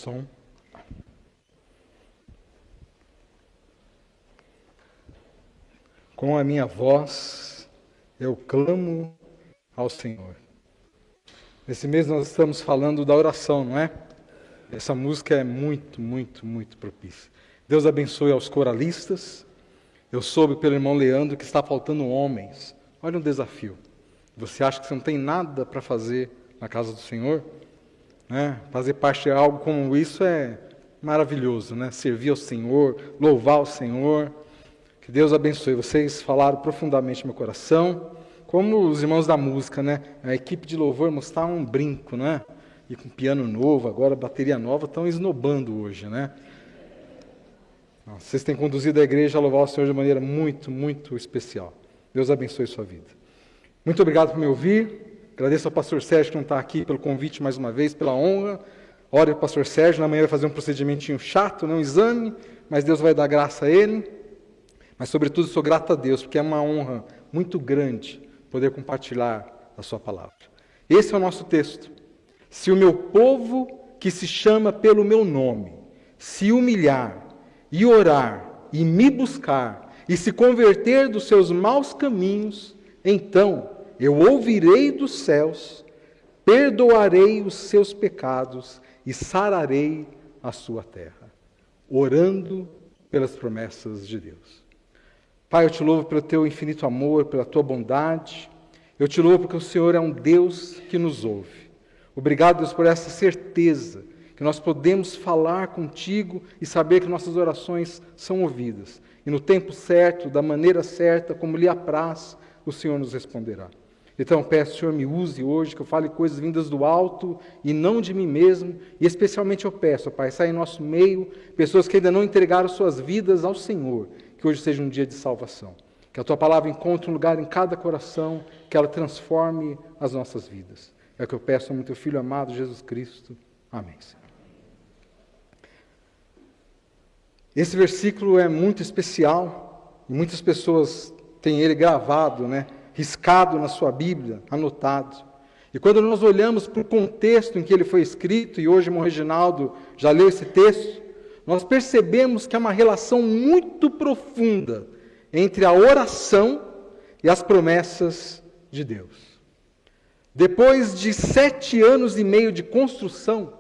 Som. Com a minha voz, eu clamo ao Senhor. Nesse mês nós estamos falando da oração, não é? Essa música é muito, muito, muito propícia. Deus abençoe aos coralistas. Eu soube pelo irmão Leandro que está faltando homens. Olha um desafio. Você acha que você não tem nada para fazer na casa do Senhor? Né? Fazer parte de algo como isso é maravilhoso, né? Servir ao Senhor, louvar ao Senhor. Que Deus abençoe. Vocês falaram profundamente no meu coração. Como os irmãos da música, né? A equipe de louvor mostrar um brinco, né? E com piano novo, agora bateria nova, estão esnobando hoje, né? Vocês têm conduzido a igreja a louvar o Senhor de maneira muito, muito especial. Deus abençoe sua vida. Muito obrigado por me ouvir. Agradeço ao pastor Sérgio que não está aqui pelo convite mais uma vez, pela honra. Ore ao pastor Sérgio, na manhã vai fazer um procedimentinho chato, um exame, mas Deus vai dar graça a ele. Mas, sobretudo, sou grato a Deus, porque é uma honra muito grande poder compartilhar a sua palavra. Esse é o nosso texto. Se o meu povo, que se chama pelo meu nome, se humilhar e orar e me buscar e se converter dos seus maus caminhos, então eu ouvirei dos céus, perdoarei os seus pecados e sararei a sua terra. Orando pelas promessas de Deus. Pai, eu te louvo pelo teu infinito amor, pela tua bondade. Eu te louvo porque o Senhor é um Deus que nos ouve. Obrigado, Deus, por essa certeza que nós podemos falar contigo e saber que nossas orações são ouvidas. E no tempo certo, da maneira certa, como lhe apraz, o Senhor nos responderá. Então, peço, Senhor, me use hoje, que eu fale coisas vindas do alto e não de mim mesmo. E especialmente eu peço, Pai, saia em nosso meio pessoas que ainda não entregaram suas vidas ao Senhor. Que hoje seja um dia de salvação. Que a Tua palavra encontre um lugar em cada coração, que ela transforme as nossas vidas. É o que eu peço ao Teu Filho amado, Jesus Cristo. Amém, Senhor. Esse versículo é muito especial, e muitas pessoas têm ele gravado, riscado na sua Bíblia, anotado. E quando nós olhamos para o contexto em que ele foi escrito, e hoje o irmão Reginaldo já leu esse texto, nós percebemos que há uma relação muito profunda entre a oração e as promessas de Deus. Depois de 7 anos e meio de construção,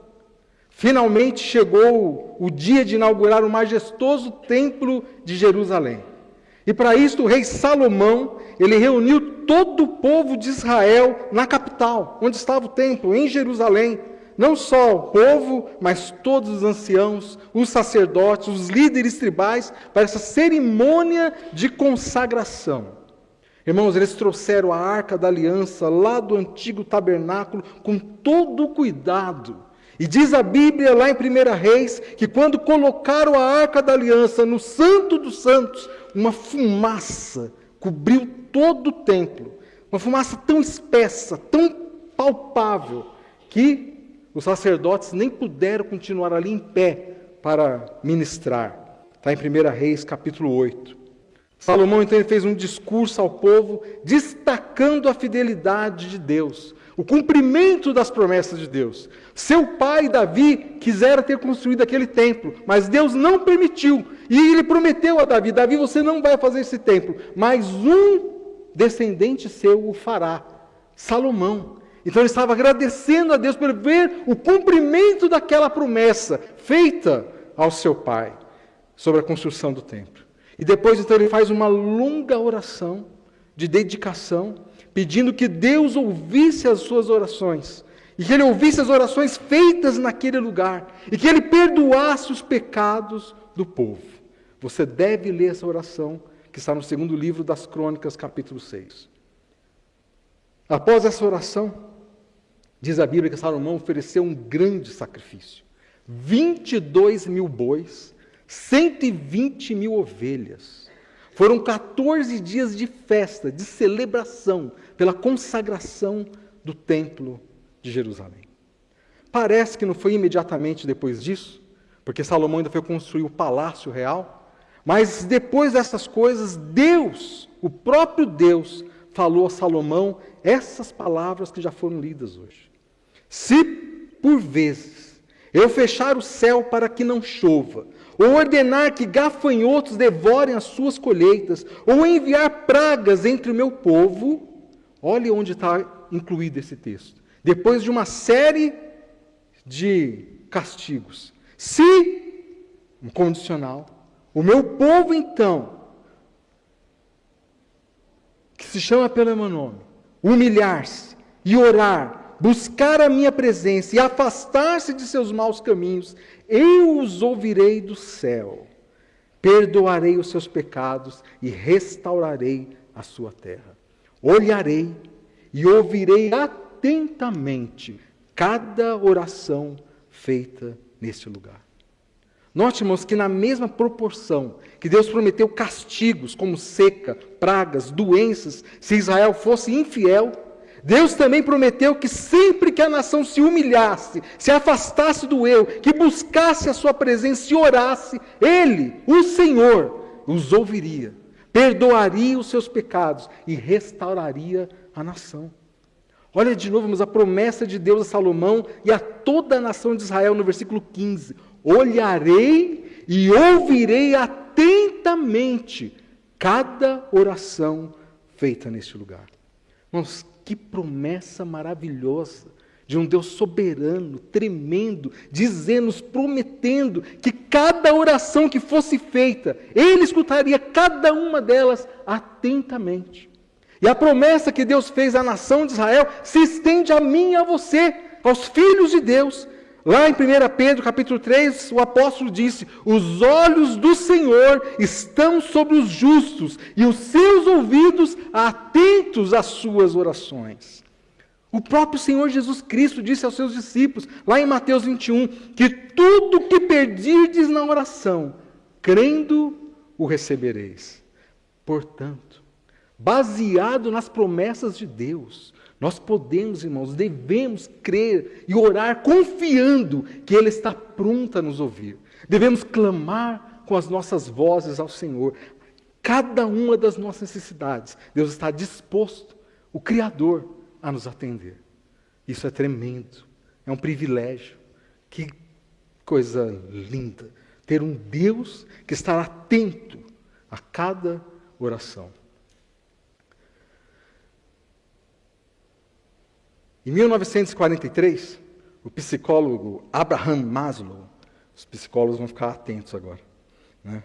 finalmente chegou o dia de inaugurar o majestoso templo de Jerusalém. E para isso o rei Salomão, ele reuniu todo o povo de Israel na capital, onde estava o templo, em Jerusalém. Não só o povo, mas todos os anciãos, os sacerdotes, os líderes tribais, para essa cerimônia de consagração. Irmãos, eles trouxeram a Arca da Aliança lá do antigo tabernáculo com todo o cuidado. E diz a Bíblia lá em 1 Reis, que quando colocaram a Arca da Aliança no Santo dos Santos, uma fumaça cobriu todo o templo. Uma fumaça tão espessa, tão palpável, que os sacerdotes nem puderam continuar ali em pé para ministrar. Está em 1 Reis, capítulo 8. Salomão, então, ele fez um discurso ao povo, destacando a fidelidade de Deus, o cumprimento das promessas de Deus. Seu pai, Davi, quisera ter construído aquele templo, mas Deus não permitiu. E ele prometeu a Davi, Davi, você não vai fazer esse templo, mas um descendente seu o fará, Salomão. Então ele estava agradecendo a Deus por ver o cumprimento daquela promessa feita ao seu pai sobre a construção do templo. E depois então ele faz uma longa oração de dedicação, pedindo que Deus ouvisse as suas orações, e que ele ouvisse as orações feitas naquele lugar, e que ele perdoasse os pecados do povo. Você deve ler essa oração, que está no 2º livro das Crônicas, capítulo 6. Após essa oração, diz a Bíblia que Salomão ofereceu um grande sacrifício. 22 mil bois, 120 mil ovelhas. Foram 14 dias de festa, de celebração, pela consagração do templo de Jerusalém. Parece que não foi imediatamente depois disso, porque Salomão ainda foi construir o palácio real, mas depois dessas coisas, Deus, o próprio Deus, falou a Salomão essas palavras que já foram lidas hoje. Se, por vezes, eu fechar o céu para que não chova, ou ordenar que gafanhotos devorem as suas colheitas, ou enviar pragas entre o meu povo, olhe onde está incluído esse texto. Depois de uma série de castigos. Se, um condicional, o meu povo então, que se chama pelo meu nome, humilhar-se e orar, buscar a minha presença e afastar-se de seus maus caminhos, eu os ouvirei do céu, perdoarei os seus pecados e restaurarei a sua terra. Olharei e ouvirei atentamente cada oração feita neste lugar. Note, irmãos, que na mesma proporção que Deus prometeu castigos como seca, pragas, doenças, se Israel fosse infiel, Deus também prometeu que sempre que a nação se humilhasse, se afastasse do eu, que buscasse a sua presença e orasse, Ele, o Senhor, os ouviria, perdoaria os seus pecados e restauraria a nação. Olha de novo, mas a promessa de Deus a Salomão e a toda a nação de Israel no versículo 15. Olharei e ouvirei atentamente cada oração feita neste lugar. Irmãos, que promessa maravilhosa de um Deus soberano, tremendo, dizendo, prometendo que cada oração que fosse feita, Ele escutaria cada uma delas atentamente. E a promessa que Deus fez à nação de Israel se estende a mim e a você, aos filhos de Deus. Lá em 1 Pedro, capítulo 3, o apóstolo disse, os olhos do Senhor estão sobre os justos e os seus ouvidos atentos às suas orações. O próprio Senhor Jesus Cristo disse aos seus discípulos, lá em Mateus 21, que tudo que pedirdes na oração, crendo, o recebereis. Portanto, baseado nas promessas de Deus, nós podemos, irmãos, devemos crer e orar confiando que Ele está pronto a nos ouvir. Devemos clamar com as nossas vozes ao Senhor. Cada uma das nossas necessidades, Deus está disposto, o Criador, a nos atender. Isso é tremendo, é um privilégio. Que coisa linda, ter um Deus que está atento a cada oração. Em 1943, o psicólogo Abraham Maslow, os psicólogos vão ficar atentos agora, né?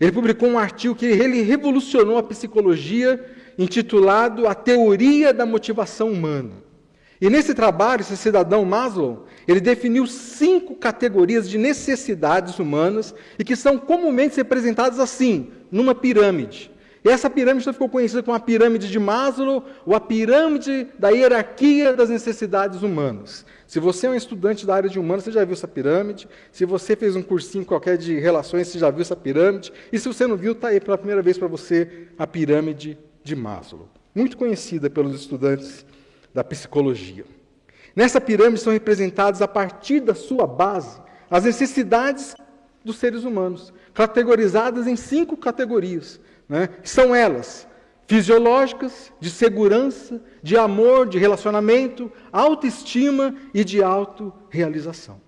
Ele publicou um artigo que ele revolucionou a psicologia, intitulado A Teoria da Motivação Humana. E nesse trabalho, esse cidadão Maslow, ele definiu 5 categorias de necessidades humanas e que são comumente representadas assim, numa pirâmide. E essa pirâmide ficou conhecida como a pirâmide de Maslow, ou a pirâmide da hierarquia das necessidades humanas. Se você é um estudante da área de humanas, você já viu essa pirâmide. Se você fez um cursinho qualquer de relações, você já viu essa pirâmide. E se você não viu, está aí pela primeira vez para você a pirâmide de Maslow. Muito conhecida pelos estudantes da psicologia. Nessa pirâmide são representadas, a partir da sua base, as necessidades dos seres humanos, categorizadas em 5 categorias. Né? São elas, fisiológicas, de segurança, de amor, de relacionamento, autoestima e de autorrealização.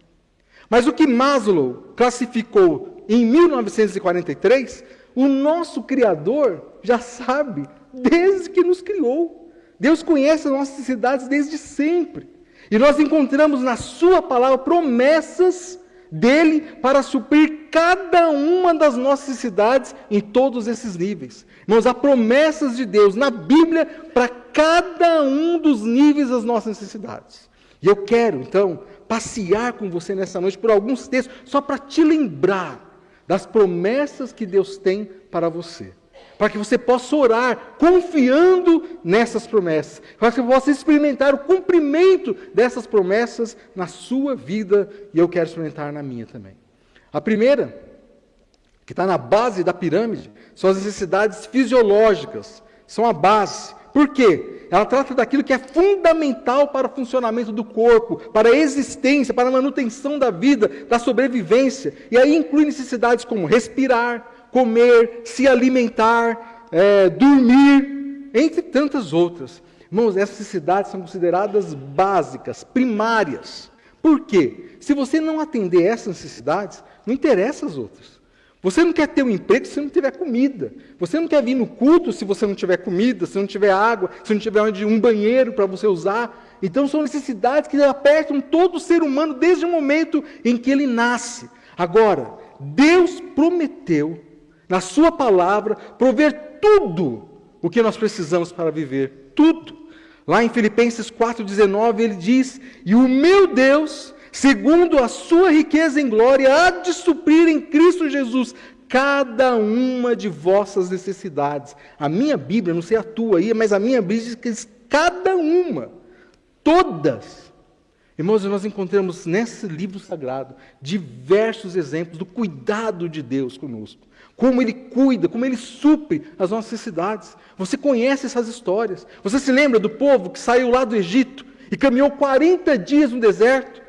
Mas o que Maslow classificou em 1943, o nosso Criador já sabe, desde que nos criou. Deus conhece as nossas necessidades desde sempre. E nós encontramos na sua palavra promessas dele para suprir cada uma das nossas necessidades em todos esses níveis. Irmãos, há promessas de Deus na Bíblia para cada um dos níveis das nossas necessidades. E eu quero, então, passear com você nessa noite por alguns textos, só para te lembrar das promessas que Deus tem para você. Para que você possa orar confiando nessas promessas. Para que você possa experimentar o cumprimento dessas promessas na sua vida. E eu quero experimentar na minha também. A primeira, que está na base da pirâmide, são as necessidades fisiológicas. São a base. Por quê? Ela trata daquilo que é fundamental para o funcionamento do corpo, para a existência, para a manutenção da vida, da sobrevivência. E aí inclui necessidades como respirar, comer, se alimentar, dormir, entre tantas outras. Irmãos, essas necessidades são consideradas básicas, primárias, Por quê? Se você não atender essas necessidades, não interessa as outras. Você não quer ter um emprego se não tiver comida. Você não quer vir no culto se você não tiver comida, se não tiver água, se não tiver um banheiro para você usar. Então são necessidades que apertam todo ser humano desde o momento em que ele nasce. Agora, Deus prometeu, na sua palavra, prover tudo o que nós precisamos para viver. Tudo. Lá em Filipenses 4,19 ele diz: e o meu Deus, segundo a sua riqueza em glória, há de suprir em Cristo Jesus cada uma de vossas necessidades. A minha Bíblia, não sei a tua aí, mas a minha Bíblia diz que cada uma, todas. Irmãos, nós encontramos nesse livro sagrado diversos exemplos do cuidado de Deus conosco. Como Ele cuida, como Ele supre as nossas necessidades. Você conhece essas histórias. Você se lembra do povo que saiu lá do Egito e caminhou 40 dias no deserto?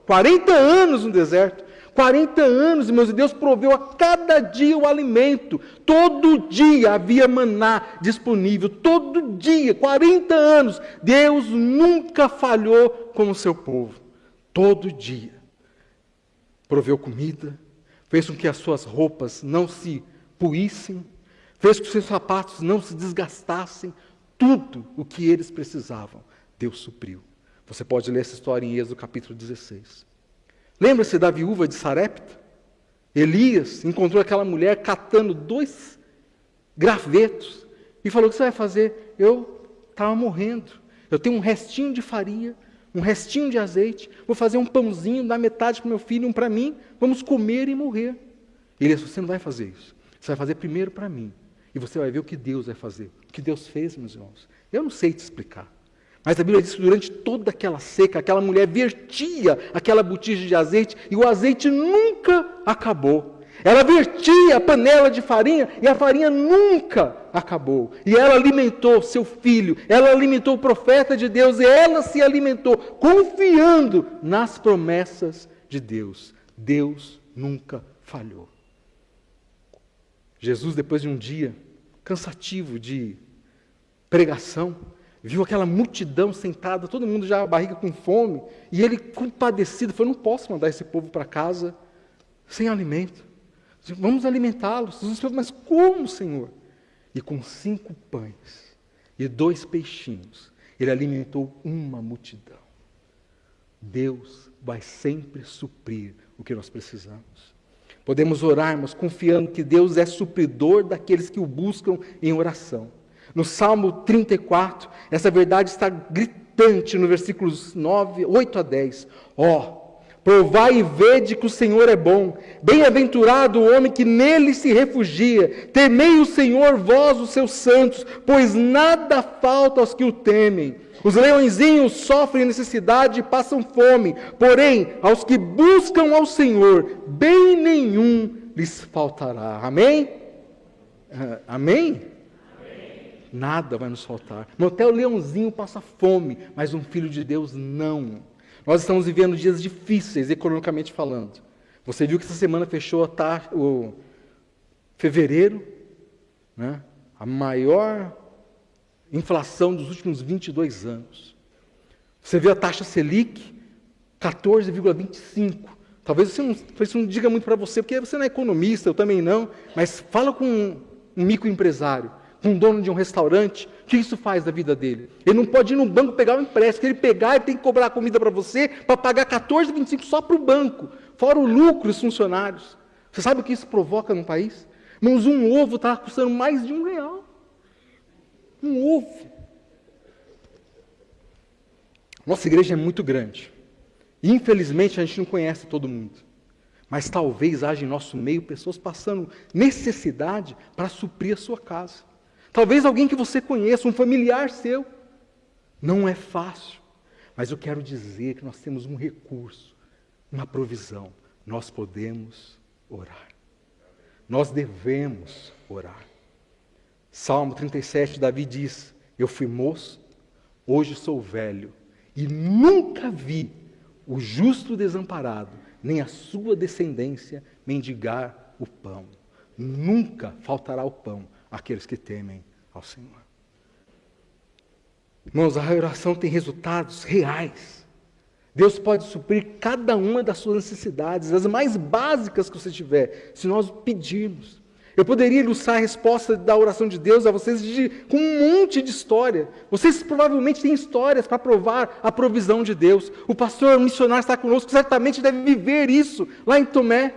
40 anos no deserto. 40 anos, irmãos, e Deus proveu a cada dia o alimento. Todo dia havia maná disponível. Todo dia, 40 anos. Deus nunca falhou com o seu povo. Todo dia. Proveu comida. Fez com que as suas roupas não se puíssem. Fez com que os seus sapatos não se desgastassem. Tudo o que eles precisavam, Deus supriu. Você pode ler essa história em Êxodo capítulo 16. Lembra-se da viúva de Sarepta? Elias encontrou aquela mulher catando 2 gravetos e falou: o que você vai fazer? Eu estava morrendo. Eu tenho um restinho de farinha, um restinho de azeite, vou fazer um pãozinho, dar metade para o meu filho, um para mim, vamos comer e morrer. Elias, você não vai fazer isso. Você vai fazer primeiro para mim. E você vai ver o que Deus vai fazer. O que Deus fez, meus irmãos. Eu não sei te explicar. Mas a Bíblia diz que durante toda aquela seca, aquela mulher vertia aquela botija de azeite e o azeite nunca acabou. Ela vertia a panela de farinha e a farinha nunca acabou. E ela alimentou seu filho, ela alimentou o profeta de Deus e ela se alimentou confiando nas promessas de Deus. Deus nunca falhou. Jesus, depois de um dia cansativo de pregação, viu aquela multidão sentada, todo mundo já a barriga com fome, e ele compadecido, falou: não posso mandar esse povo para casa sem alimento. Vamos alimentá-los. Jesus falou: mas como, Senhor? E com 5 pães e 2 peixinhos, ele alimentou uma multidão. Deus vai sempre suprir o que nós precisamos. Podemos orarmos confiando que Deus é supridor daqueles que o buscam em oração. No Salmo 34, essa verdade está gritante no versículos 8 a 10. Provai e vede que o Senhor é bom. Bem-aventurado o homem que nele se refugia. Temei o Senhor, vós, os seus santos, pois nada falta aos que o temem. Os leõezinhos sofrem necessidade e passam fome, porém, aos que buscam ao Senhor, bem nenhum lhes faltará. Amém? Amém? Nada vai nos faltar. Até o leãozinho passa fome, mas um filho de Deus não. Nós estamos vivendo dias difíceis, economicamente falando. Você viu que essa semana fechou o fevereiro, né? A maior inflação dos últimos 22 anos. Você viu a taxa Selic, 14,25. Talvez isso não diga muito para você, porque você não é economista, eu também não, mas fala com um microempresário, com um dono de um restaurante, o que isso faz da vida dele? Ele não pode ir no banco pegar um empréstimo, ele pegar e tem que cobrar comida para você, para pagar 14,25 só para o banco, fora o lucro dos funcionários. Você sabe o que isso provoca num país? Irmãos, um ovo está custando mais de R$1. Um ovo. Nossa igreja é muito grande. Infelizmente, a gente não conhece todo mundo. Mas talvez haja em nosso meio pessoas passando necessidade para suprir a sua casa. Talvez alguém que você conheça, um familiar seu. Não é fácil. Mas eu quero dizer que nós temos um recurso, uma provisão. Nós podemos orar. Nós devemos orar. Salmo 37, Davi diz: eu fui moço, hoje sou velho, e nunca vi o justo desamparado, nem a sua descendência mendigar o pão. Nunca faltará o pão àqueles que temem ao Senhor. Irmãos, a oração tem resultados reais. Deus pode suprir cada uma das suas necessidades, as mais básicas que você tiver, se nós pedirmos. Eu poderia ilustrar a resposta da oração de Deus a vocês com um monte de história. Vocês provavelmente têm histórias para provar a provisão de Deus. O pastor missionário está conosco, certamente deve viver isso lá em Tomé.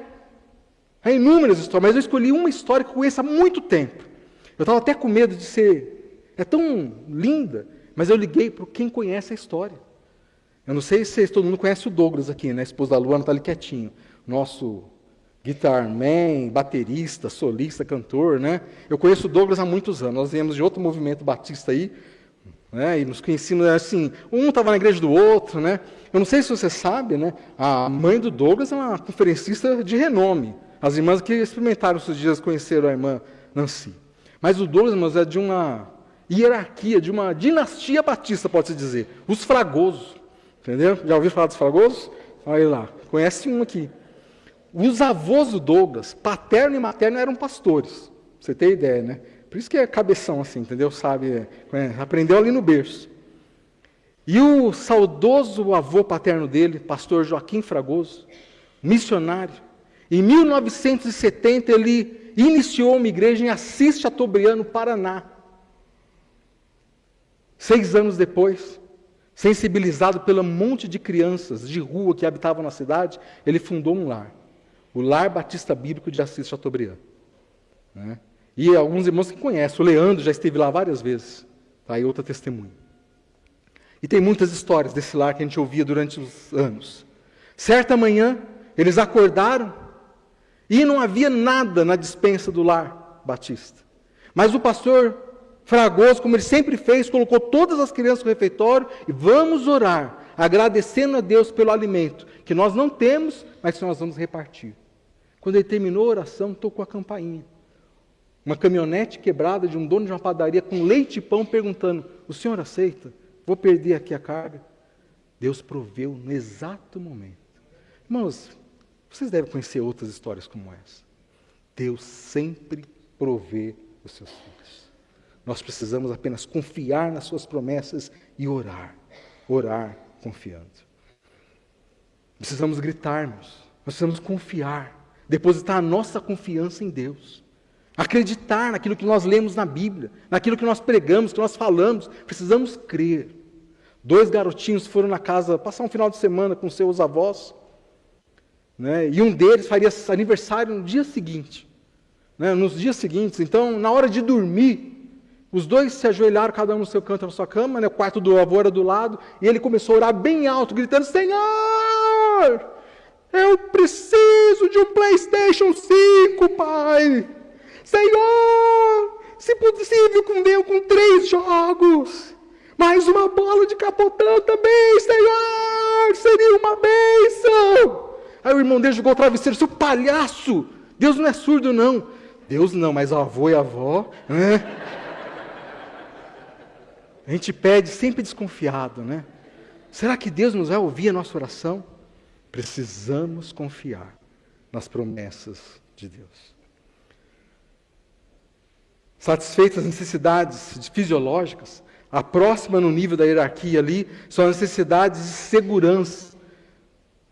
Há inúmeras histórias, mas eu escolhi uma história que eu conheço há muito tempo. Eu estava até com medo de ser... É tão linda, mas eu liguei para quem conhece a história. Eu não sei se todo mundo conhece o Douglas aqui, né? A esposa da Luana está ali quietinho. Nosso guitarman, baterista, solista, cantor, né? Eu conheço o Douglas há muitos anos. Nós viemos de outro movimento batista aí, né? E nos conhecemos assim, um estava na igreja do outro, né? Eu não sei se você sabe, né? A mãe do Douglas é uma conferencista de renome. As irmãs que experimentaram esses dias conheceram a irmã Nancy. Mas o Douglas, irmãos, é de uma hierarquia, de uma dinastia batista, pode-se dizer. Os Fragosos. Entendeu? Já ouviu falar dos Fragosos? Olha lá, conhece um aqui. Os avós do Douglas, paterno e materno, eram pastores. Você tem ideia, né? Por isso que é cabeção assim, entendeu? Sabe, aprendeu ali no berço. E o saudoso avô paterno dele, pastor Joaquim Fragoso, missionário, em 1970 ele iniciou uma igreja em Assis Chateaubriand, no Paraná. 6 anos depois, sensibilizado pelo monte de crianças de rua que habitavam na cidade, ele fundou um lar, o Lar Batista Bíblico de Assis Chateaubriand. Né? E alguns irmãos que conhecem, o Leandro já esteve lá várias vezes, tá aí outra testemunha. E tem muitas histórias desse lar que a gente ouvia durante os anos. Certa manhã, eles acordaram e não havia nada na despensa do Lar Batista. Mas o pastor Fragoso, como ele sempre fez, colocou todas as crianças no refeitório e vamos orar, agradecendo a Deus pelo alimento, que nós não temos, mas que nós vamos repartir. Quando ele terminou a oração, tocou a campainha. Uma caminhonete quebrada de um dono de uma padaria com leite e pão, perguntando, o senhor aceita? Vou perder aqui a carga. Deus proveu no exato momento. Irmãos, vocês devem conhecer outras histórias como essa. Deus sempre provê os seus filhos. Nós precisamos apenas confiar nas suas promessas e orar confiando. Precisamos gritarmos, nós precisamos confiar, depositar a nossa confiança em Deus. Acreditar naquilo que nós lemos na Bíblia, naquilo que nós pregamos, que nós falamos, precisamos crer. 2 garotinhos foram na casa passar um final de semana com seus avós, né, e um deles faria aniversário no dia seguinte, né, nos dias seguintes. Então, na hora de dormir, os dois se ajoelharam, cada um no seu canto, na sua cama, né, o quarto do avô era do lado, e ele começou a orar bem alto, gritando, Senhor, eu preciso de um PlayStation 5, Pai. Senhor, se possível, com 3 jogos, mais uma bola de capotão também, Senhor, seria uma bênção. Aí o irmão dele jogou o travesseiro, seu palhaço, Deus não é surdo não. Deus não, mas o avô e a avó, né? A gente pede sempre desconfiado, né? Será que Deus nos vai ouvir a nossa oração? Precisamos confiar nas promessas de Deus. Satisfeitas as necessidades fisiológicas, a próxima no nível da hierarquia ali são as necessidades de segurança.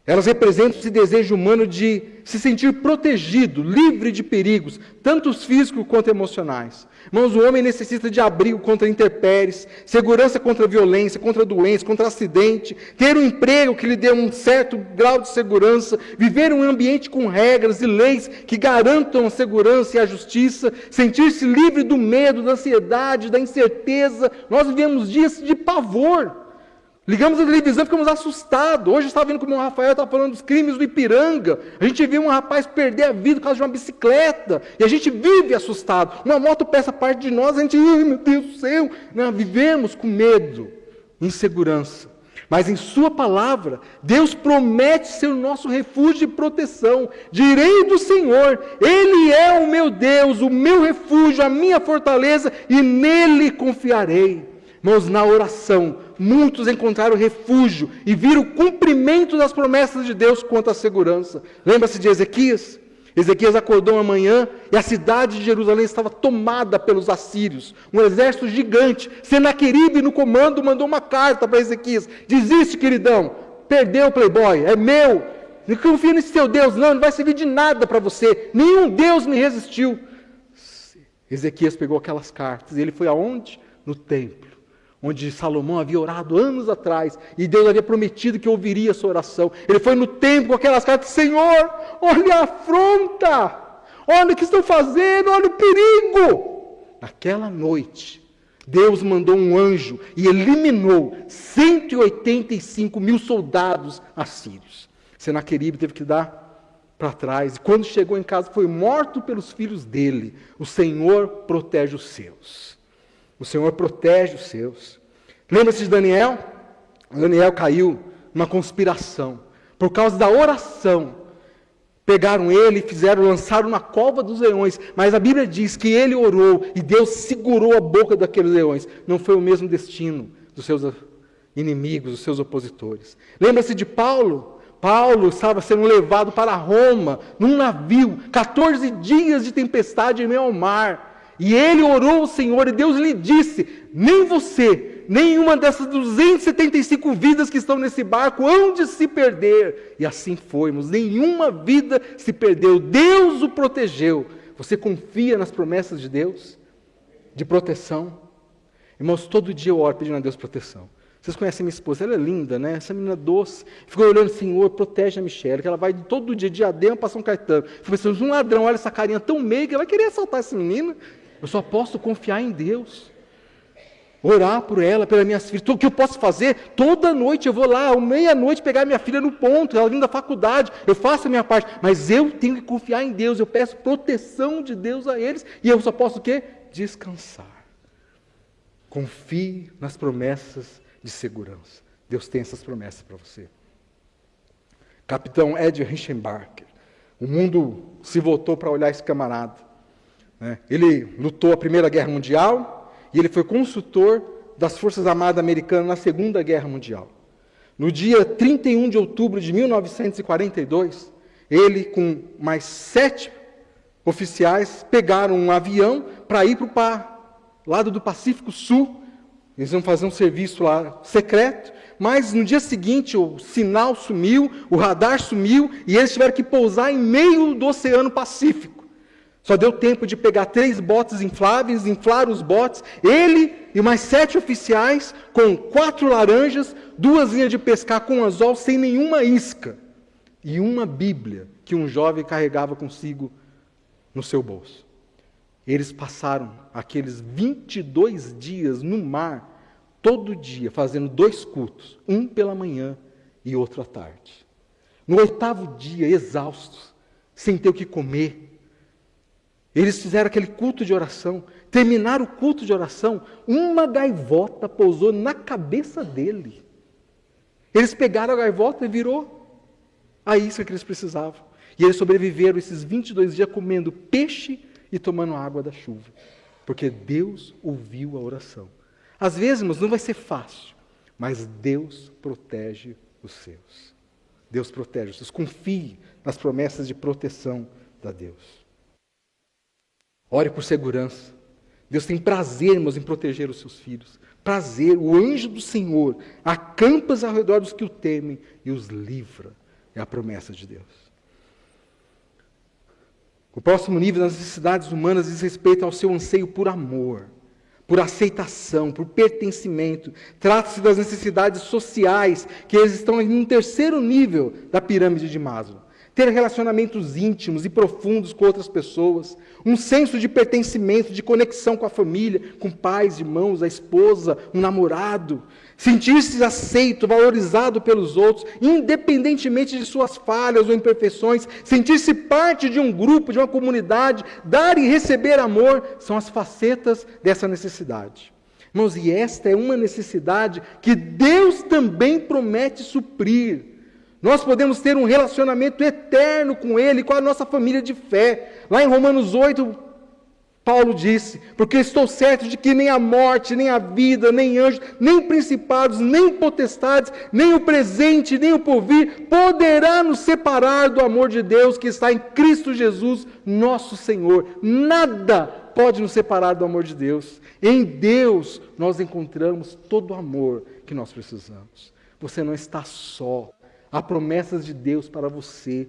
Elas representam esse desejo humano de se sentir protegido, livre de perigos, tanto físicos quanto emocionais. Irmãos, o homem necessita de abrigo contra intempéries, segurança contra violência, contra doença, contra acidente, ter um emprego que lhe dê um certo grau de segurança, viver em um ambiente com regras e leis que garantam a segurança e a justiça, sentir-se livre do medo, da ansiedade, da incerteza. Nós vivemos dias de pavor. Ligamos a televisão e ficamos assustados. Hoje eu estava vendo como o Rafael estava falando dos crimes do Ipiranga. A gente viu um rapaz perder a vida por causa de uma bicicleta. E a gente vive assustado. Uma moto peça parte de nós, a gente, ai meu Deus do céu. Não, vivemos com medo, insegurança. Mas em sua palavra, Deus promete ser o nosso refúgio e proteção. Direi do Senhor, Ele é o meu Deus, o meu refúgio, a minha fortaleza, e nele confiarei. Irmãos, na oração, muitos encontraram refúgio e viram o cumprimento das promessas de Deus quanto à segurança. Lembra-se de Ezequias? Ezequias acordou uma manhã e a cidade de Jerusalém estava tomada pelos assírios. Um exército gigante, Senaqueribe no comando, mandou uma carta para Ezequias. Desiste, queridão, Perdeu o Playboy, é meu. Não confia nesse teu Deus, não vai servir de nada para você. Nenhum Deus me resistiu. Ezequias pegou aquelas cartas e ele foi aonde? No templo, onde Salomão havia orado anos atrás, e Deus havia prometido que ouviria a sua oração. Ele foi no templo com aquelas cartas: Senhor, olha a afronta, olha o que estão fazendo, olha o perigo. Naquela noite, Deus mandou um anjo e eliminou 185 mil soldados assírios. Senaqueribe teve que dar para trás, e quando chegou em casa foi morto pelos filhos dele. O Senhor protege os seus. O Senhor protege os seus. Lembra-se de Daniel? Daniel caiu numa conspiração. Por causa da oração, pegaram ele e lançaram na cova dos leões. Mas a Bíblia diz que ele orou e Deus segurou a boca daqueles leões. Não foi o mesmo destino dos seus inimigos, dos seus opositores. Lembra-se de Paulo? Paulo estava sendo levado para Roma, num navio, 14 dias de tempestade em meio ao mar. E ele orou ao Senhor e Deus lhe disse: nem você, nenhuma dessas 275 vidas que estão nesse barco hão de se perder. E assim fomos, nenhuma vida se perdeu, Deus o protegeu. Você confia nas promessas de Deus? De proteção? Irmãos, todo dia eu oro pedindo a Deus proteção. Vocês conhecem minha esposa, ela é linda, né? Essa menina doce. Ficou olhando: Senhor, protege a Michelle, que ela vai todo dia de Diadema para São Caetano. Fico pensando: um ladrão, olha essa carinha tão meiga, vai querer assaltar essa menina? Eu só posso confiar em Deus. Orar por ela, pelas minhas filhas. O que eu posso fazer? Toda noite eu vou lá, meia-noite, pegar minha filha no ponto, ela vindo da faculdade, eu faço a minha parte, mas eu tenho que confiar em Deus, eu peço proteção de Deus a eles, e eu só posso o quê? Descansar. Confie nas promessas de segurança. Deus tem essas promessas para você. Capitão Ed Reichenbacher. O mundo se voltou para olhar esse camarada. Ele lutou a Primeira Guerra Mundial e ele foi consultor das Forças Armadas Americanas na Segunda Guerra Mundial. No dia 31 de outubro de 1942, ele com mais 7 oficiais pegaram um avião para ir para o lado do Pacífico Sul. Eles iam fazer um serviço lá secreto, mas no dia seguinte o sinal sumiu, o radar sumiu, e eles tiveram que pousar em meio do Oceano Pacífico. Só deu tempo de pegar 3 botes infláveis, inflar os botes, ele e mais 7 oficiais, com 4 laranjas, 2 linhas de pescar com anzol, sem nenhuma isca, e uma Bíblia que um jovem carregava consigo no seu bolso. Eles passaram aqueles 22 dias no mar, todo dia, fazendo 2 cultos, um pela manhã e outro à tarde. No 8º dia, exaustos, sem ter o que comer, eles fizeram aquele culto de oração. Terminaram o culto de oração, uma gaivota pousou na cabeça dele. Eles pegaram a gaivota e virou a isca que eles precisavam. E eles sobreviveram esses 22 dias comendo peixe e tomando água da chuva, porque Deus ouviu a oração. Às vezes, irmãos, não vai ser fácil, mas Deus protege os seus. Deus protege os seus. Confie nas promessas de proteção de Deus. Ore por segurança. Deus tem prazer, irmãos, em proteger os seus filhos. Prazer. O anjo do Senhor acampa-se ao redor dos que o temem e os livra. É a promessa de Deus. O próximo nível das necessidades humanas diz respeito ao seu anseio por amor, por aceitação, por pertencimento. Trata-se das necessidades sociais, que eles estão em um 3º nível da pirâmide de Maslow. Ter relacionamentos íntimos e profundos com outras pessoas, um senso de pertencimento, de conexão com a família, com pais, irmãos, a esposa, um namorado. Sentir-se aceito, valorizado pelos outros, independentemente de suas falhas ou imperfeições. Sentir-se parte de um grupo, de uma comunidade. Dar e receber amor são as facetas dessa necessidade. Irmãos, e esta é uma necessidade que Deus também promete suprir. Nós podemos ter um relacionamento eterno com Ele, com a nossa família de fé. Lá em Romanos 8, Paulo disse: porque estou certo de que nem a morte, nem a vida, nem anjos, nem principados, nem potestades, nem o presente, nem o porvir, poderá nos separar do amor de Deus que está em Cristo Jesus, nosso Senhor. Nada pode nos separar do amor de Deus. Em Deus nós encontramos todo o amor que nós precisamos. Você não está só. Há promessas de Deus para você.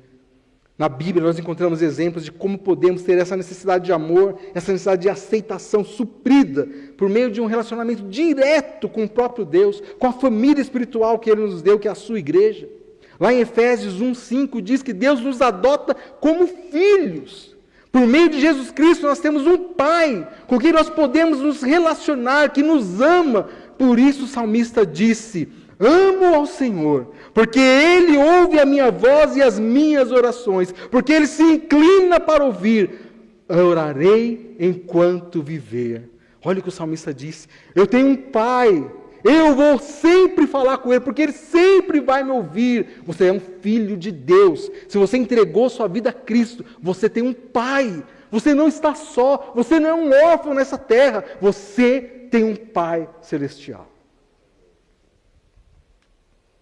Na Bíblia nós encontramos exemplos de como podemos ter essa necessidade de amor, essa necessidade de aceitação suprida por meio de um relacionamento direto com o próprio Deus, com a família espiritual que Ele nos deu, que é a sua igreja. Lá em Efésios 1:5 diz que Deus nos adota como filhos. Por meio de Jesus Cristo nós temos um Pai com quem nós podemos nos relacionar, que nos ama. Por isso o salmista disse: amo ao Senhor, porque Ele ouve a minha voz e as minhas orações, porque Ele se inclina para ouvir. Eu orarei enquanto viver. Olha o que o salmista disse: eu tenho um Pai, eu vou sempre falar com Ele, porque Ele sempre vai me ouvir. Você é um filho de Deus. Se você entregou sua vida a Cristo, você tem um Pai. Você não está só, você não é um órfão nessa terra, você tem um Pai celestial.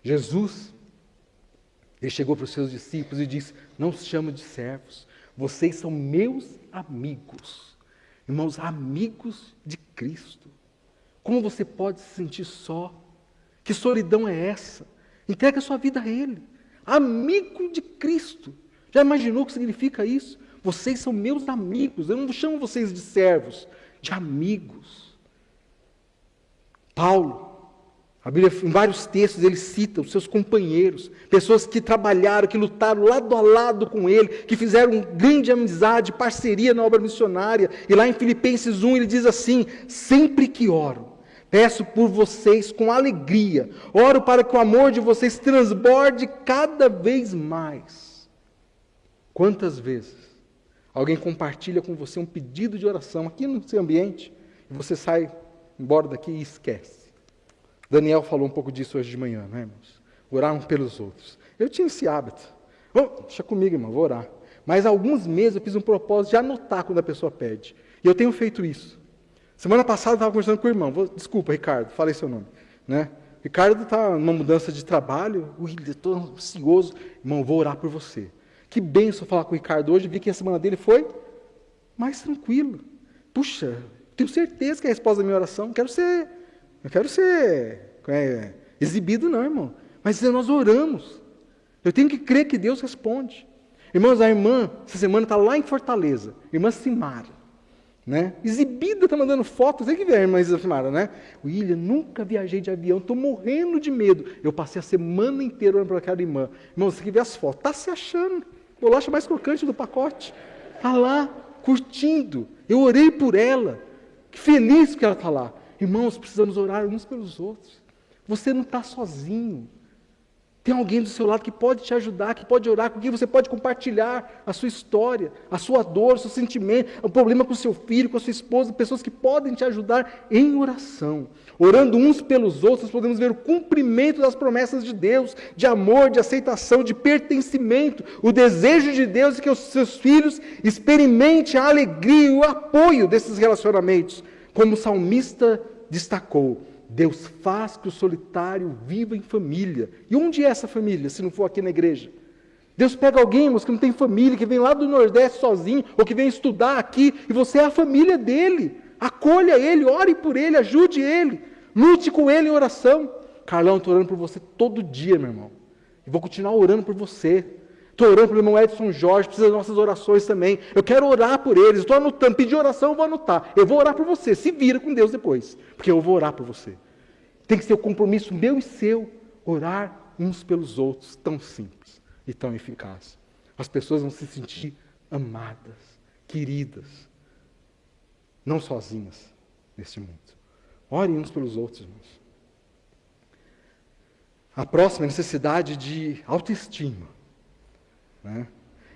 Jesus, Ele chegou para os seus discípulos e disse: não os chamo de servos, vocês são meus amigos. Irmãos, amigos de Cristo. Como você pode se sentir só? Que solidão é essa? Entrega a sua vida a Ele. Amigo de Cristo. Já imaginou o que significa isso? Vocês são meus amigos. Eu não chamo vocês de servos, de amigos. Paulo, a Bíblia, em vários textos, ele cita os seus companheiros, pessoas que trabalharam, que lutaram lado a lado com ele, que fizeram grande amizade, parceria na obra missionária. E lá em Filipenses 1 ele diz assim: sempre que oro, peço por vocês com alegria, oro para que o amor de vocês transborde cada vez mais. Quantas vezes alguém compartilha com você um pedido de oração aqui no seu ambiente, e você sai embora daqui e esquece? Daniel falou um pouco disso hoje de manhã, né, irmãos? Orar uns pelos outros. Eu tinha esse hábito. Deixa comigo, irmão, vou orar. Mas há alguns meses eu fiz um propósito de anotar quando a pessoa pede. E eu tenho feito isso. Semana passada eu estava conversando com o irmão. Desculpa, Ricardo, falei seu nome. Né? Ricardo está numa mudança de trabalho. Estou ansioso. Irmão, vou orar por você. Que bênção falar com o Ricardo hoje. Vi que a semana dele foi mais tranquila. Puxa, tenho certeza que é a resposta da minha oração. Não quero ser exibido não, irmão. Mas nós oramos. Eu tenho que crer que Deus responde. Irmãos, a irmã, essa semana está lá em Fortaleza. Irmã Simara. Né? Exibida, está mandando fotos. Tem que ver a irmã Simara, né? William, nunca viajei de avião, estou morrendo de medo. Eu passei a semana inteira orando por aquela irmã. Irmão, você tem que ver as fotos. Está se achando. Bolacha mais crocante do pacote. Está lá, curtindo. Eu orei por ela. Que feliz que ela está lá. Irmãos, precisamos orar uns pelos outros. Você não está sozinho. Tem alguém do seu lado que pode te ajudar, que pode orar, com quem você pode compartilhar a sua história, a sua dor, o seu sentimento, o problema com o seu filho, com a sua esposa, pessoas que podem te ajudar em oração. Orando uns pelos outros, nós podemos ver o cumprimento das promessas de Deus, de amor, de aceitação, de pertencimento. O desejo de Deus é que os seus filhos experimentem a alegria e o apoio desses relacionamentos. Como o salmista destacou, Deus faz que o solitário viva em família. E onde é essa família, se não for aqui na igreja? Deus pega alguém, irmãos, que não tem família, que vem lá do Nordeste sozinho, ou que vem estudar aqui, e você é a família dele. Acolha ele, ore por ele, ajude ele, lute com ele em oração. Carlão, estou orando por você todo dia, meu irmão. E vou continuar orando por você. Estou orando pelo irmão Edson Jorge, precisa das nossas orações também. Eu quero orar por eles, estou anotando, pedir oração, eu vou anotar. Eu vou orar por você, se vira com Deus depois, porque eu vou orar por você. Tem que ser o compromisso meu e seu, orar uns pelos outros, tão simples e tão eficaz. As pessoas vão se sentir amadas, queridas, não sozinhas neste mundo. Orem uns pelos outros, irmãos. A próxima é a necessidade de autoestima. Né?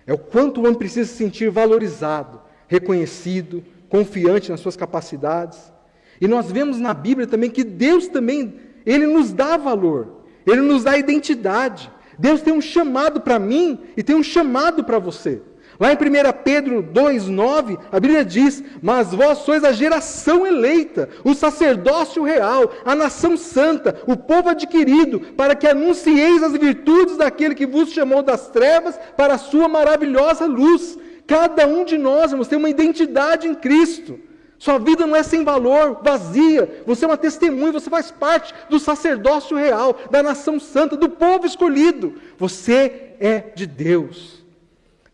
É o quanto o homem precisa se sentir valorizado, reconhecido, confiante nas suas capacidades. E nós vemos na Bíblia também que Deus também, Ele nos dá valor, Ele nos dá identidade. Deus tem um chamado para mim e tem um chamado para você. Lá em 1 Pedro 2,9, a Bíblia diz: mas vós sois a geração eleita, o sacerdócio real, a nação santa, o povo adquirido, para que anuncieis as virtudes daquele que vos chamou das trevas para a sua maravilhosa luz. Cada um de nós, irmãos, tem uma identidade em Cristo. Sua vida não é sem valor, vazia. Você é uma testemunha, você faz parte do sacerdócio real, da nação santa, do povo escolhido. Você é de Deus.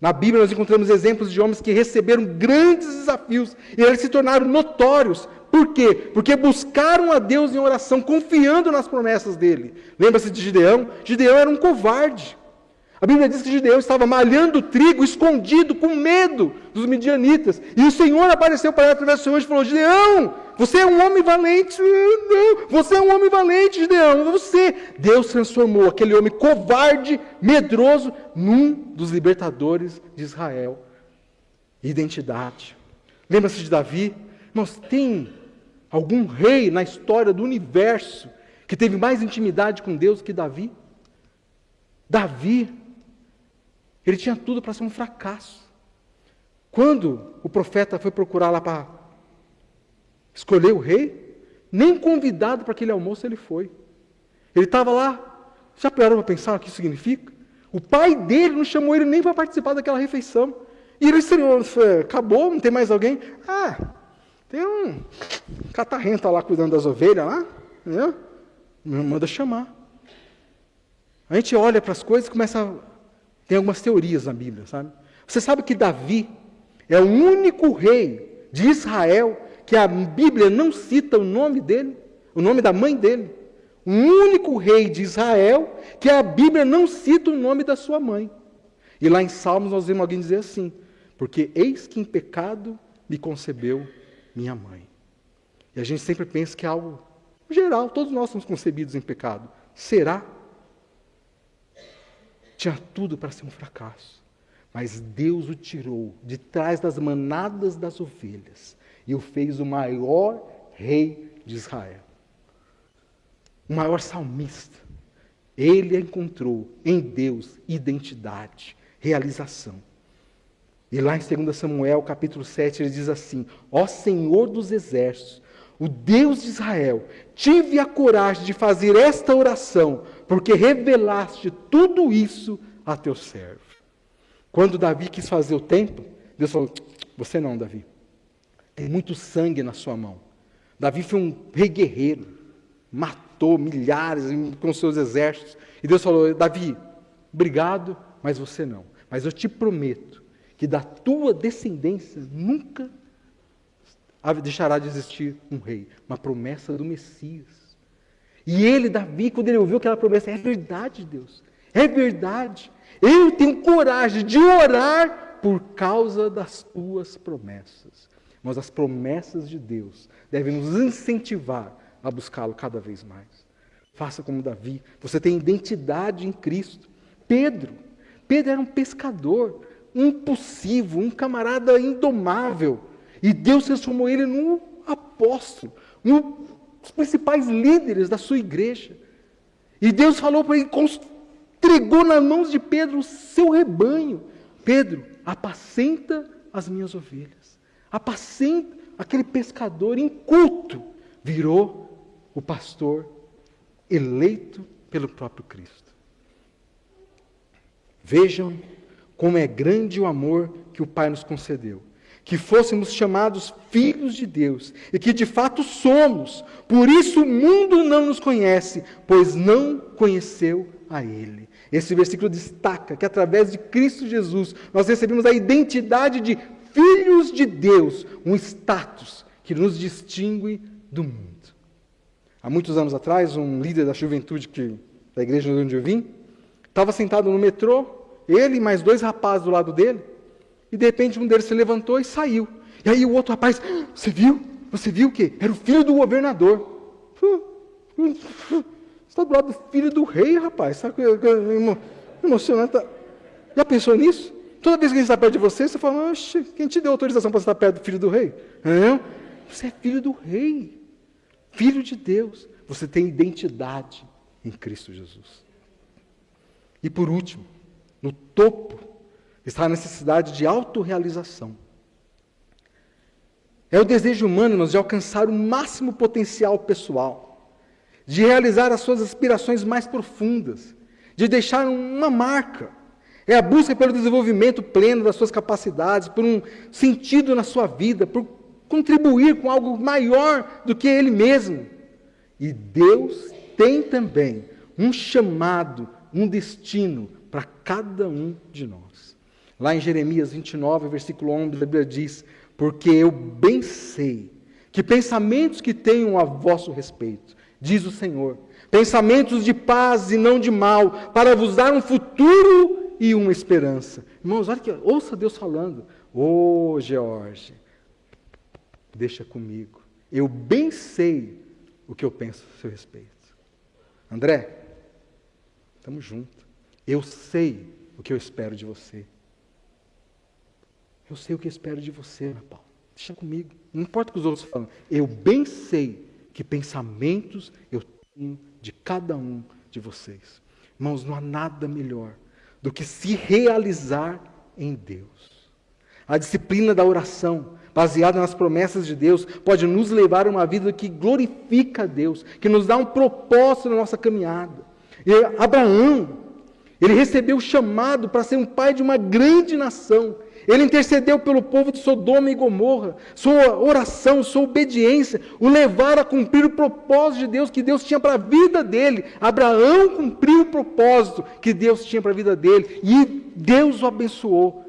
Na Bíblia nós encontramos exemplos de homens que receberam grandes desafios e eles se tornaram notórios. Por quê? Porque buscaram a Deus em oração, confiando nas promessas dele. Lembra-se de Gideão? Gideão era um covarde. A Bíblia diz que Gideão estava malhando trigo, escondido, com medo dos midianitas. E o Senhor apareceu para ele através do Senhor e falou: Gideão, você é um homem valente. Não, você é um homem valente, Gideão. Você. Deus transformou aquele homem covarde, medroso, num dos libertadores de Israel. Identidade. Lembra-se de Davi? Nós tem algum rei na história do universo que teve mais intimidade com Deus que Davi? Davi, ele tinha tudo para ser um fracasso. Quando o profeta foi procurar lá para escolher o rei, nem convidado para aquele almoço ele foi. Ele estava lá, já pararam para pensar o que isso significa? O pai dele não chamou ele nem para participar daquela refeição. E ele estranhou, acabou, não tem mais alguém? Tem um catarrento lá cuidando das ovelhas lá, entendeu? Manda chamar. A gente olha para as coisas e começa a... Tem algumas teorias na Bíblia, sabe? Você sabe que Davi é o único rei de Israel que a Bíblia não cita o nome dele, o nome da mãe dele. O único rei de Israel que a Bíblia não cita o nome da sua mãe. E lá em Salmos nós vemos alguém dizer assim: porque eis que em pecado me concebeu minha mãe. E a gente sempre pensa que é algo geral, todos nós somos concebidos em pecado. Será? Tinha tudo para ser um fracasso. Mas Deus o tirou de trás das manadas das ovelhas e o fez o maior rei de Israel. O maior salmista. Ele encontrou em Deus identidade, realização. E lá em 2 Samuel, capítulo 7, ele diz assim: ó Senhor dos exércitos, o Deus de Israel, tive a coragem de fazer esta oração, porque revelaste tudo isso a teu servo. Quando Davi quis fazer o templo, Deus falou: você não, Davi. Tem muito sangue na sua mão. Davi foi um rei guerreiro, matou milhares com seus exércitos. E Deus falou: Davi, obrigado, mas você não. Mas eu te prometo que da tua descendência nunca deixará de existir um rei. Uma promessa do Messias. E ele, Davi, quando ele ouviu aquela promessa, é verdade, Deus. É verdade. Eu tenho coragem de orar por causa das tuas promessas. Mas as promessas de Deus devem nos incentivar a buscá-lo cada vez mais. Faça como Davi. Você tem identidade em Cristo. Pedro era um pescador, um impulsivo, um camarada indomável. E Deus transformou ele num apóstolo, um dos principais líderes da sua igreja. E Deus falou para ele, entregou nas mãos de Pedro o seu rebanho. Pedro, apacenta as minhas ovelhas. Apacenta. Aquele pescador inculto virou o pastor eleito pelo próprio Cristo. Vejam como é grande o amor que o Pai nos concedeu. Que fôssemos chamados filhos de Deus, e que de fato somos. Por isso o mundo não nos conhece, pois não conheceu a Ele. Esse versículo destaca que através de Cristo Jesus, nós recebemos a identidade de filhos de Deus, um status que nos distingue do mundo. Há muitos anos atrás, um líder da juventude da igreja onde eu vim, estava sentado no metrô, ele e mais 2 rapazes do lado dele, e de repente um deles se levantou e saiu. E aí o outro rapaz: você viu? Você viu o quê? Era o filho do governador. Você está do lado do filho do rei, rapaz. Sabe que emocionante. Já pensou nisso? Toda vez que a gente está perto de você, você fala: oxe, quem te deu autorização para você estar perto do filho do rei? Não? Você é filho do rei. Filho de Deus. Você tem identidade em Cristo Jesus. E por último, no topo, está a necessidade de autorrealização. É o desejo humano, irmãos, de alcançar o máximo potencial pessoal, de realizar as suas aspirações mais profundas, de deixar uma marca. É a busca pelo desenvolvimento pleno das suas capacidades, por um sentido na sua vida, por contribuir com algo maior do que ele mesmo. E Deus tem também um chamado, um destino para cada um de nós. Lá em Jeremias 29, versículo 11, a Bíblia diz: porque eu bem sei que pensamentos que tenho a vosso respeito, diz o Senhor, pensamentos de paz e não de mal, para vos dar um futuro e uma esperança. Irmãos, olha aqui, ouça Deus falando. Ô George, deixa comigo. Eu bem sei o que eu penso a seu respeito. André, estamos juntos. Eu sei o que eu espero de você. Eu sei o que eu espero de você, meu Paulo. Deixa comigo. Não importa o que os outros falam. Eu bem sei que pensamentos eu tenho de cada um de vocês. Irmãos, não há nada melhor do que se realizar em Deus. A disciplina da oração, baseada nas promessas de Deus, pode nos levar a uma vida que glorifica a Deus, que nos dá um propósito na nossa caminhada. E Abraão, ele recebeu o chamado para ser um pai de uma grande nação. Ele intercedeu pelo povo de Sodoma e Gomorra. Sua oração, sua obediência, o levaram a cumprir o propósito de Deus que Deus tinha para a vida dele. Abraão cumpriu o propósito que Deus tinha para a vida dele. E Deus o abençoou.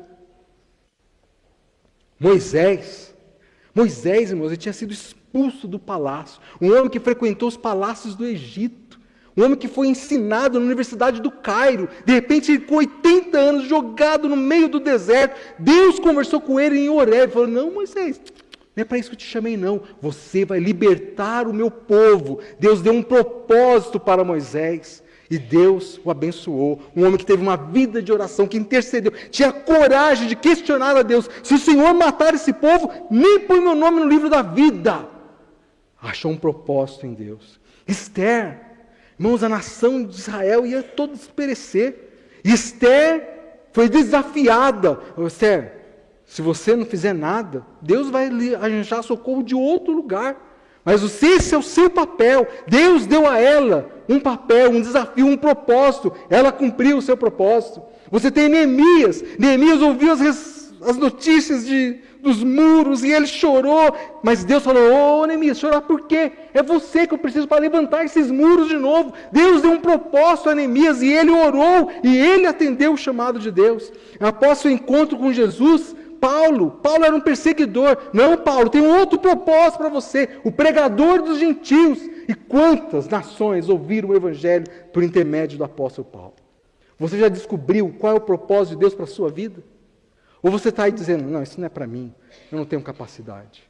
Moisés, irmãos, ele tinha sido expulso do palácio. Um homem que frequentou os palácios do Egito. Um homem que foi ensinado na Universidade do Cairo. De repente, com 80 anos, jogado no meio do deserto. Deus conversou com ele em Horebe. Falou: não, Moisés, não é para isso que eu te chamei, não. Você vai libertar o meu povo. Deus deu um propósito para Moisés. E Deus o abençoou. Um homem que teve uma vida de oração, que intercedeu. Tinha coragem de questionar a Deus. Se o Senhor matar esse povo, nem põe meu nome no livro da vida. Achou um propósito em Deus. Esther, irmãos, a nação de Israel ia todos perecer. E Esther foi desafiada. Esther, se você não fizer nada, Deus vai lhe arranjar socorro de outro lugar. Mas esse é o seu papel. Deus deu a ela um papel, um desafio, um propósito. Ela cumpriu o seu propósito. Você tem Neemias. Neemias ouviu as notícias dos muros e ele chorou. Mas Deus falou: ô Neemias, chorar por quê? É você que eu preciso para levantar esses muros de novo. Deus deu um propósito a Neemias e ele orou e ele atendeu o chamado de Deus. Após seu encontro com Jesus, Paulo era um perseguidor. Não, Paulo, tem um outro propósito para você, o pregador dos gentios. E quantas nações ouviram o evangelho por intermédio do apóstolo Paulo? Você já descobriu qual é o propósito de Deus para a sua vida? Ou você está aí dizendo: não, isso não é para mim, eu não tenho capacidade.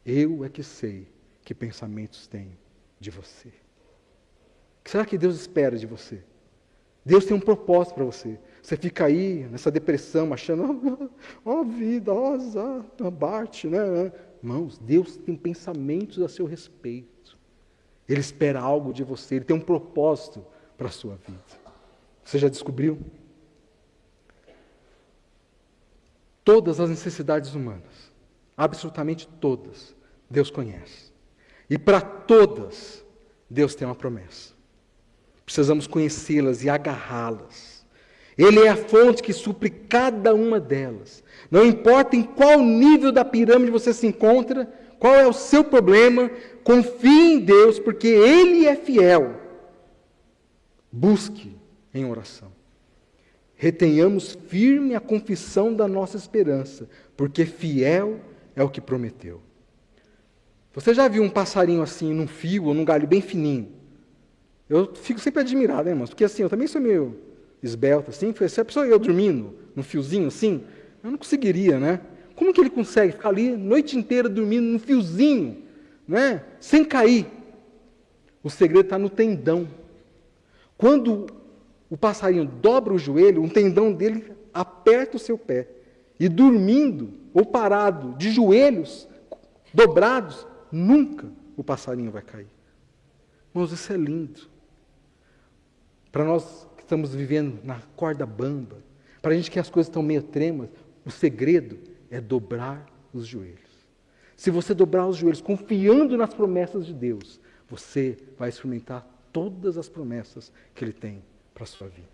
Eu é que sei que pensamentos tenho de você. O que será que Deus espera de você? Deus tem um propósito para você. Você fica aí nessa depressão, achando: ó vida, ó Bart, né? Irmãos, Deus tem pensamentos a seu respeito. Ele espera algo de você, Ele tem um propósito para a sua vida. Você já descobriu? Todas as necessidades humanas, absolutamente todas, Deus conhece. E para todas, Deus tem uma promessa. Precisamos conhecê-las e agarrá-las. Ele é a fonte que supre cada uma delas. Não importa em qual nível da pirâmide você se encontra, qual é o seu problema, confie em Deus, porque Ele é fiel. Busque em oração. Retenhamos firme a confissão da nossa esperança, porque fiel é o que prometeu. Você já viu um passarinho assim, num fio ou num galho bem fininho? Eu fico sempre admirado, né, irmãos? Porque assim, eu também sou meio esbelto, assim. Se a pessoa eu dormindo num fiozinho assim, eu não conseguiria, né? Como que ele consegue ficar ali a noite inteira dormindo num fiozinho, né? Sem cair? O segredo está no tendão. Quando o passarinho dobra o joelho, um tendão dele aperta o seu pé. E dormindo ou parado, de joelhos dobrados, nunca o passarinho vai cair. Irmãos, isso é lindo. Para nós que estamos vivendo na corda bamba, para a gente que as coisas estão meio trêmulas, o segredo é dobrar os joelhos. Se você dobrar os joelhos confiando nas promessas de Deus, você vai experimentar todas as promessas que Ele tem para a sua vida.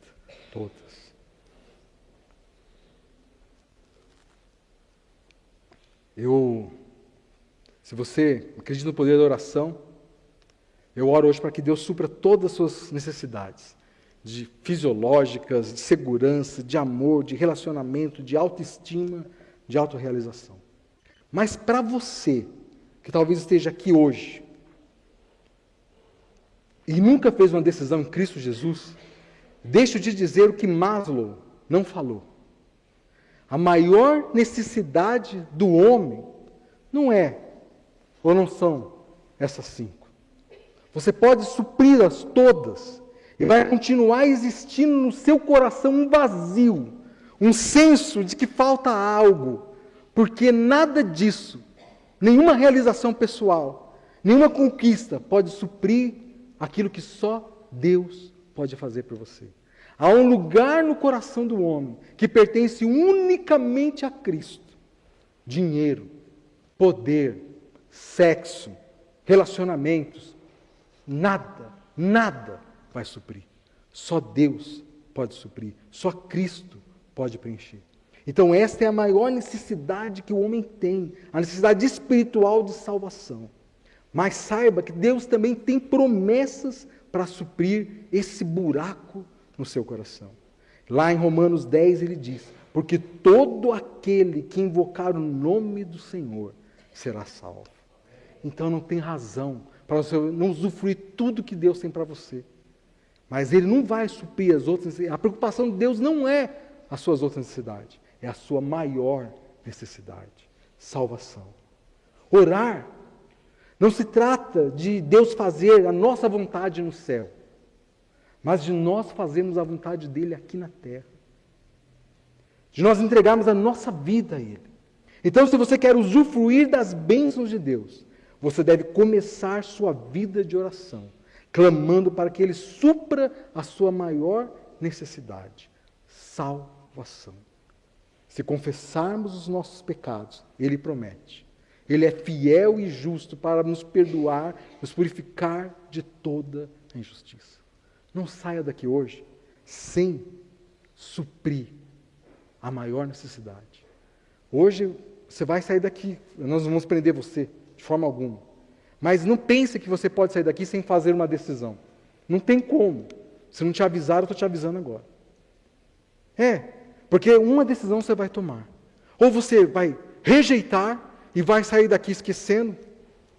Todas. Eu Se você acredita no poder da oração, eu oro hoje para que Deus supra todas as suas necessidades, de fisiológicas, de segurança, de amor, de relacionamento, de autoestima, de autorrealização. Mas para você, que talvez esteja aqui hoje, e nunca fez uma decisão em Cristo Jesus, deixo de dizer o que Maslow não falou. A maior necessidade do homem não é, ou não são, essas 5. Você pode supri-las todas, e vai continuar existindo no seu coração um vazio, um senso de que falta algo, porque nada disso, nenhuma realização pessoal, nenhuma conquista pode suprir aquilo que só Deus pode fazer por você. Há um lugar no coração do homem que pertence unicamente a Cristo. Dinheiro, poder, sexo, relacionamentos, nada vai suprir. Só Deus pode suprir, só Cristo pode preencher. Então esta é a maior necessidade que o homem tem, a necessidade espiritual de salvação. Mas saiba que Deus também tem promessas para suprir esse buraco no seu coração. Lá em Romanos 10 ele diz, porque todo aquele que invocar o nome do Senhor será salvo. Então não tem razão para você não usufruir tudo que Deus tem para você. Mas Ele não vai suprir as outras necessidades. A preocupação de Deus não é as suas outras necessidades, é a sua maior necessidade, salvação. Orar não se trata de Deus fazer a nossa vontade no céu, mas de nós fazermos a vontade dEle aqui na terra. De nós entregarmos a nossa vida a Ele. Então, se você quer usufruir das bênçãos de Deus, você deve começar sua vida de oração, clamando para que Ele supra a sua maior necessidade, salvação. Se confessarmos os nossos pecados, Ele promete. Ele é fiel e justo para nos perdoar, nos purificar de toda a injustiça. Não saia daqui hoje sem suprir a maior necessidade. Hoje você vai sair daqui, nós não vamos prender você de forma alguma. Mas não pense que você pode sair daqui sem fazer uma decisão. Não tem como. Se não te avisaram, eu estou te avisando agora. Porque uma decisão você vai tomar. Ou você vai rejeitar e vai sair daqui esquecendo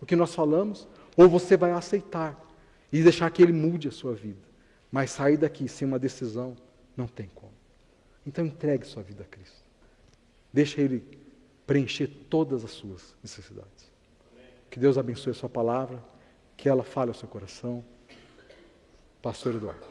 o que nós falamos, ou você vai aceitar e deixar que Ele mude a sua vida. Mas sair daqui sem uma decisão, não tem como. Então entregue sua vida a Cristo. Deixa Ele preencher todas as suas necessidades. Que Deus abençoe a sua palavra, que ela fale ao seu coração. Pastor Eduardo.